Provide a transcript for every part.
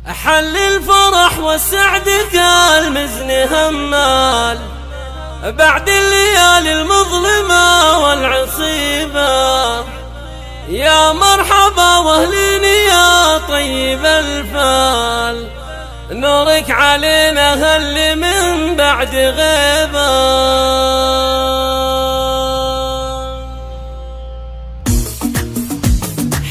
حل الفرح والسعد قال مزن همال بعد الليالي المظلمة والعصيبة. يا مرحبا واهلين يا طيب الفال، نورك علينا هل من بعد غيبة.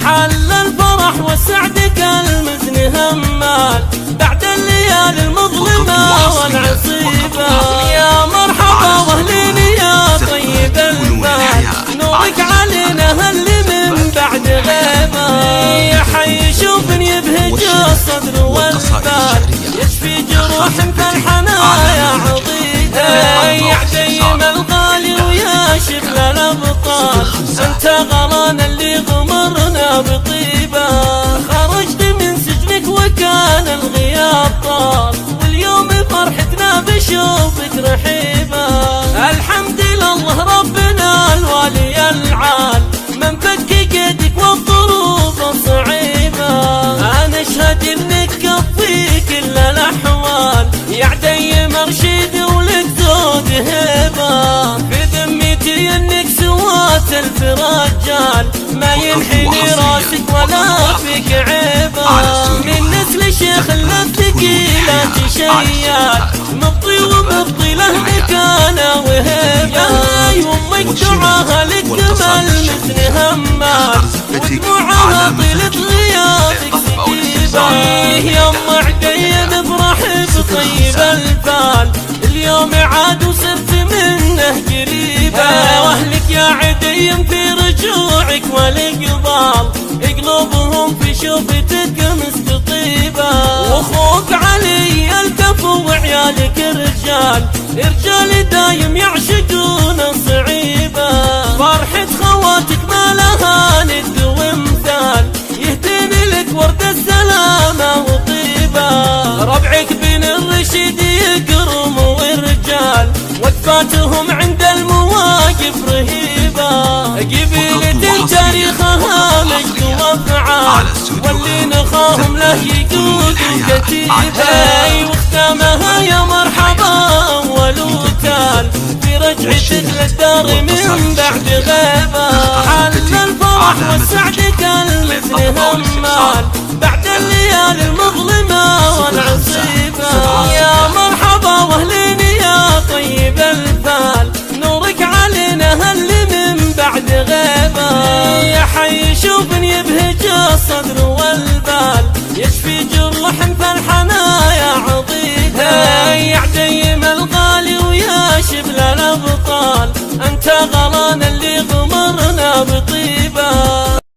حل الفرح والسعد قال مزن همال بعد الليالي المظلمة والعصيبة. يا مرحبا واهلين يا طيب الفال، نورك علينا هل من بعد غيبة. يا حي شوفني يبهج الصدر والبال، يشفي جروح فالحنايا عضيدة. يا عديم الغالي ويا شبل الابطال، انت غران اللي غمرنا بطيبة. خرجت من سجنك وكان الغياب طال، واليوم فرحتنا بشوفك رحيبة. الحمد لله ربنا الوالي العال، من فك قيدك والظروف الصعيبة. انا اشهد انك كفي كل الاحوال، يا عدي مرشد ولك زود هيبة. في ذمتي انك سوات الف رجال، ما ينحني راسك ولا فيك عيبة. من نسل شيخ الثقيلة شيال، مبطي ومبطي له مكانه وهيبة. يمك دعاها لك جمال مثل همال، ودموعها طيلة غيابك سكيبة. يا ام عدي نفرح بطيب الفال، اليوم عاد وصرت منه قريبة. واهلك يا عدي في رجوعك والاقبال، قلوبهم في شوفتك مستطيبة. واخوك علي الكفو وعيالك رجال دايم يعشقون الصعيبة. فرحة خواتك ما لها ند وامثال، يهديني لك ورد السلامة وطيبة. ربعك بن الرشيد يكرم ورجال، وقفاتهم عند المواقف رهيبة. قبيلة تاريخها مجد وافعال، واللي نخاهم له يقود كتيبة. واختامها يا مرحبا ولوتال، في رجعتك للدار من بعد غيبة. حل الفرح والسعد قال مثل همال بعد الليالي المظلمة والعصيبة. يا مرحبا واهلين يا طيب الفال، نورك علينا هل من بعد غيبة. يا حي شوفني يبهج الصدر والبال، يشفي جروح فالحنايا عضيدة. يا عديم الغالي ويا شبل الابطال، انت غران اللي غمرنا بطيبة.